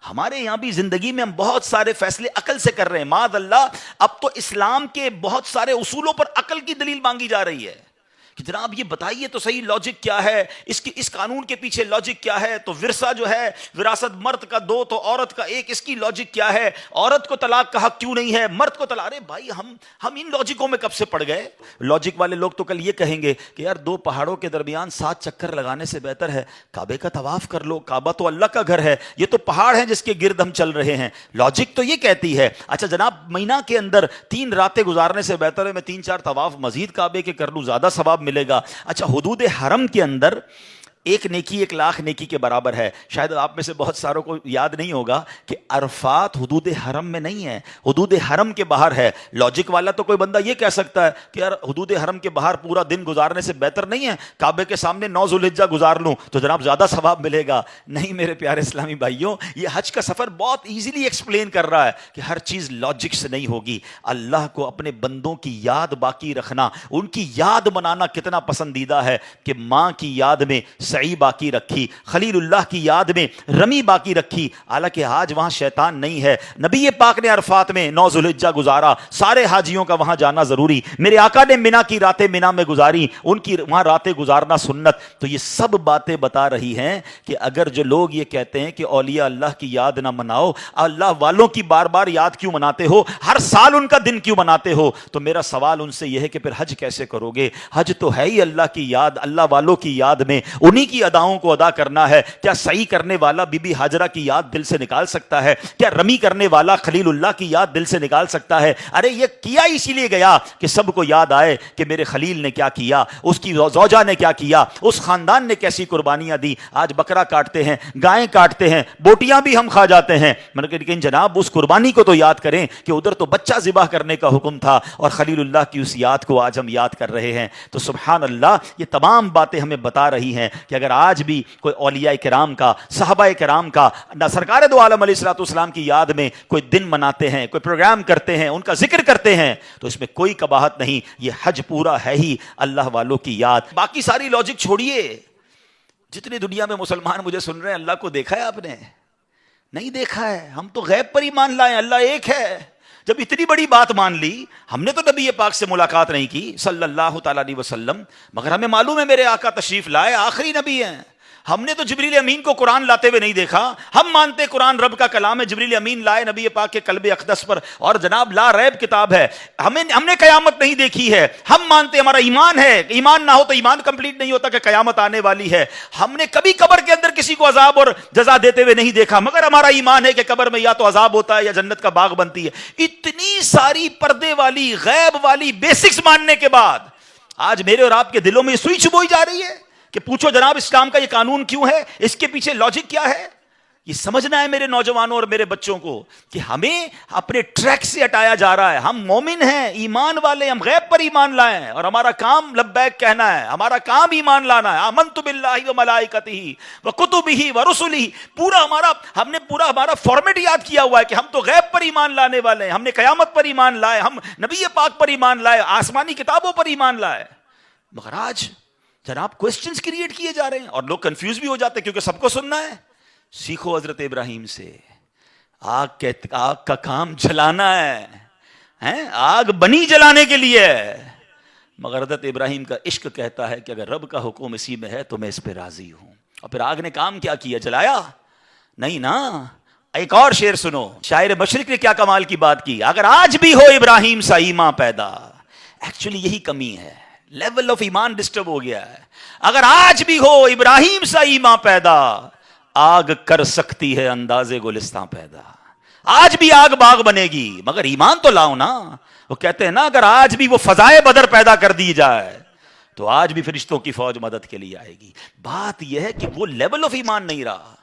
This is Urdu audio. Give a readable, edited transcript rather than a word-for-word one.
ہمارے یہاں بھی زندگی میں ہم بہت سارے فیصلے عقل سے کر رہے ہیں. معاذ اللہ اب تو اسلام کے بہت سارے اصولوں پر عقل کی دلیل مانگی جا رہی ہے کہ جناب یہ بتائیے تو صحیح لاجک کیا ہے, اس قانون کے پیچھے لاجک کیا ہے, تو ورثہ جو ہے وراثت مرد کا 2 تو عورت کا 1, اس کی لاجک کیا ہے, عورت کو طلاق کا حق کیوں نہیں ہے, مرد کو طلاق. ارے بھائی ہم ان لاجکوں میں کب سے پڑ گئے؟ لاجک والے لوگ تو کل یہ کہیں گے کہ یار 2 پہاڑوں کے درمیان 7 چکر لگانے سے بہتر ہے کعبے کا طواف کر لو, کعبہ تو اللہ کا گھر ہے, یہ تو پہاڑ ہے جس کے گرد ہم چل رہے ہیں. لاجک تو یہ کہتی ہے. اچھا جناب مہینہ کے اندر 3 راتیں گزارنے سے بہتر ہے میں 3-4 طواف مزید کعبے کے کر لوں, زیادہ ثواب ملے گا. اچھا حدود حرم کے اندر 1 نیکی 1 لاکھ نیکی کے برابر ہے. شاید آپ میں سے بہت ساروں کو یاد نہیں ہوگا کہ عرفات حدود حرم میں نہیں ہے, حدود حرم کے باہر ہے. لاجک والا تو کوئی بندہ یہ کہہ سکتا ہے کہ یار حدود حرم کے باہر پورا دن گزارنے سے بہتر نہیں ہے کعبے کے سامنے 9 ذوالحجہ گزار لوں تو جناب زیادہ ثواب ملے گا. نہیں میرے پیارے اسلامی بھائیوں, یہ حج کا سفر بہت ایزیلی ایکسپلین کر رہا ہے کہ ہر چیز لاجک سے نہیں ہوگی. اللہ کو اپنے بندوں کی یاد باقی رکھنا, ان کی یاد منانا کتنا پسندیدہ ہے کہ ماں کی یاد میں سعی باقی رکھی, خلیل اللہ کی یاد میں رمی باقی رکھی, حالانکہ آج وہاں شیطان نہیں ہے. نبی پاک نے عرفات میں 9 ذوالحجہ گزارا, سارے حاجیوں کا وہاں جانا ضروری. میرے آقا نے منا کی راتیں منا میں گزاری, ان کی وہاں راتیں گزارنا سنت. تو یہ سب باتیں بتا رہی ہیں کہ اگر جو لوگ یہ کہتے ہیں کہ اولیاء اللہ کی یاد نہ مناؤ, اللہ والوں کی بار بار یاد کیوں مناتے ہو, ہر سال ان کا دن کیوں مناتے ہو, تو میرا سوال ان سے یہ ہے کہ پھر حج کیسے کرو گے؟ حج تو ہے ہی اللہ کی یاد, اللہ والوں کی یاد میں انہی کی اداؤں کو ادا کرنا ہے. کیا سعی کرنے والا بی بی ہاجرہ کی یاد دل سے نکال سکتا ہے؟ کیا رمی کرنے والا خلیل اللہ کی یاد دل سے نکال سکتا ہے؟ ارے یہ کیا اسی لیے گیا کہ سب کو یاد آئے کہ میرے خلیل نے کیا کیا, اس کی زوجہ نے کیا کیا, اس خاندان نے کیسی قربانیاں دی. آج بکرا کاٹتے ہیں, گائیں کاٹتے ہیں, بوٹیاں بھی ہم کھا جاتے ہیں, لیکن جناب اس قربانی کو تو یاد کریں کہ ادھر تو بچہ ذبح کرنے کا حکم تھا اور خلیل اللہ کی اس یاد کو آج ہم یاد کر رہے ہیں. تو سبحان اللہ, یہ تمام باتیں ہمیں بتا رہی ہیں کہ اگر آج بھی کوئی اولیاء کرام کا, صحابہ کرام کا, سرکار دو عالم علیہ الصلوۃ والسلام کی یاد میں کوئی دن مناتے ہیں, کوئی پروگرام کرتے ہیں, ان کا ذکر کرتے ہیں, تو اس میں کوئی قباحت نہیں. یہ حج پورا ہے ہی اللہ والوں کی یاد. باقی ساری لاجک چھوڑیے. جتنی دنیا میں مسلمان مجھے سن رہے ہیں, اللہ کو دیکھا ہے آپ نے؟ نہیں دیکھا ہے. ہم تو غیب پر ایمان لائے, اللہ ایک ہے. جب اتنی بڑی بات مان لی, ہم نے تو نبی پاک سے ملاقات نہیں کی صلی اللہ تعالیٰ علیہ وسلم, مگر ہمیں معلوم ہے میرے آقا تشریف لائے, آخری نبی ہیں. ہم نے تو جبریل امین کو قرآن لاتے ہوئے نہیں دیکھا. ہم مانتے قرآن رب کا کلام ہے, جبریل امین لائے نبی پاک کے قلب اقدس پر, اور جناب لا ریب کتاب ہے. ہم نے قیامت نہیں دیکھی ہے. ہم مانتے, ہمارا ایمان ہے, ایمان نہ ہو تو ایمان کمپلیٹ نہیں ہوتا کہ قیامت آنے والی ہے. ہم نے کبھی قبر کے اندر کسی کو عذاب اور جزا دیتے ہوئے نہیں دیکھا, مگر ہمارا ایمان ہے کہ قبر میں یا تو عذاب ہوتا ہے یا جنت کا باغ بنتی ہے. اتنی ساری پردے والی, غیب والی بیسکس ماننے کے بعد آج میرے اور آپ کے دلوں میں یہ سوئی چبوئی جا رہی ہے کہ پوچھو جناب اسلام کا یہ قانون کیوں ہے, اس کے پیچھے لاجک کیا ہے. یہ سمجھنا ہے میرے نوجوانوں اور میرے بچوں کو کہ ہمیں اپنے ٹریک سے ہٹایا جا رہا ہے. ہم مومن ہیں, ایمان والے, ہم غیب پر ایمان لائے ہیں, اور ہمارا کام لبیک کہنا ہے, ہمارا کام ایمان لانا ہے. آمنت باللہ و ملائکتہ و کتبہ و رسلہ, پورا ہم نے ہمارا فارمیٹ یاد کیا ہوا ہے کہ ہم تو غیب پر ایمان لانے والے ہیں. ہم نے قیامت پر ایمان لائے, ہم نبی پاک پر ایمان لائے, آسمانی کتابوں پر ایمان لائے. مگر آج جناب کوسچنز کریٹ کیے جا رہے ہیں اور لوگ کنفیوز بھی ہو جاتے ہیں کیونکہ سب کو سننا ہے. سیکھو حضرت ابراہیم سے, آگ کا کام جلانا ہے, آگ بنی جلانے کے لیے ہے. مگر حضرت ابراہیم کا عشق کہتا ہے کہ اگر رب کا حکم اسی میں ہے تو میں اس پہ راضی ہوں. اور پھر آگ نے کام کیا کیا, جلایا نہیں نا. ایک اور شعر سنو, شاعر مشرق نے کیا کمال کی بات کی, اگر آج بھی ہو ابراہیم سا ایمان پیدا. ایکچولی یہی کمی ہے, لیول آف ایمان ڈسٹرب ہو گیا ہے. اگر آج بھی ہو ابراہیم سا ایمان پیدا, آگ کر سکتی ہے اندازے گلستان پیدا. آج بھی آگ باغ بنے گی مگر ایمان تو لاؤ نا. وہ کہتے ہیں نا اگر آج بھی وہ فضائے بدر پیدا کر دی جائے تو آج بھی فرشتوں کی فوج مدد کے لیے آئے گی. بات یہ ہے کہ وہ لیول آف ایمان نہیں رہا.